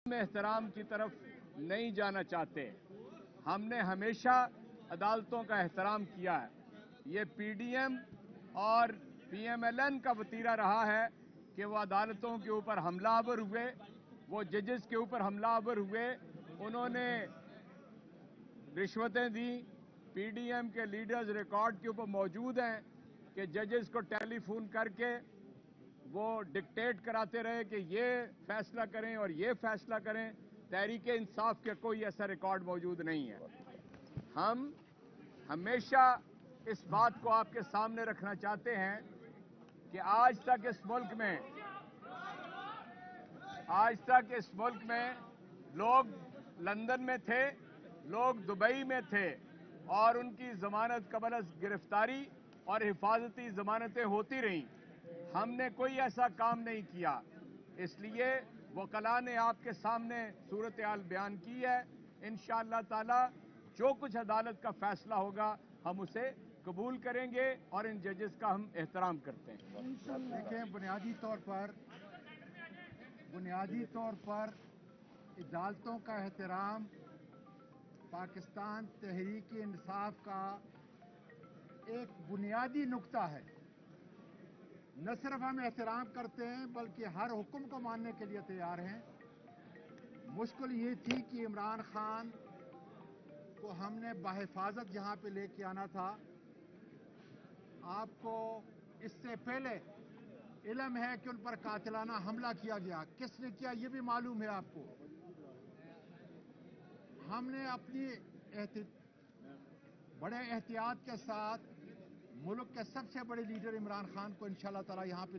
में एहतराम की तरफ नहीं जाना चाहते। हमने हमेशा अदालतों का एहतराम किया है। ये पीडीएम और पीएमएलएन का वतीरा रहा है कि वो अदालतों के ऊपर हमलावर हुए, वो जजेस के ऊपर हमलावर हुए, उन्होंने रिश्वतें दी। पीडीएम के लीडर्स रिकॉर्ड के ऊपर मौजूद हैं कि जजेस को टेलीफोन करके वो डिक्टेट कराते रहे कि ये फैसला करें और ये फैसला करें। तहरीक इंसाफ के कोई ऐसा रिकॉर्ड मौजूद नहीं है। हम हमेशा इस बात को आपके सामने रखना चाहते हैं कि आज तक इस मुल्क में लोग लंदन में थे, लोग दुबई में थे और उनकी जमानत कबल गिरफ्तारी और हिफाजती जमानतें होती रहीं। हमने कोई ऐसा काम नहीं किया। इसलिए वकला ने आपके सामने सूरत हाल बयान की है। इंशाअल्लाह ताला जो कुछ अदालत का फैसला होगा हम उसे कबूल करेंगे और इन जजेस का हम एहतराम करते हैं। देखें, बुनियादी तौर पर अदालतों का एहतराम पाकिस्तान तहरीक इंसाफ का एक बुनियादी नुक्ता है। न सिर्फ हम एहतराम करते हैं बल्कि हर हुक्म को मानने के लिए तैयार हैं। मुश्किल ये थी कि इमरान खान को हमने बाहिफाजत यहाँ पे लेके आना था। आपको इससे पहले इल्म है कि उन पर कातिलाना हमला किया गया। किसने किया ये भी मालूम है आपको। हमने अपनी बड़े एहतियात के साथ मुल्क के सबसे बड़े लीडर इमरान खान को इंशाअल्लाह ताला यहाँ पे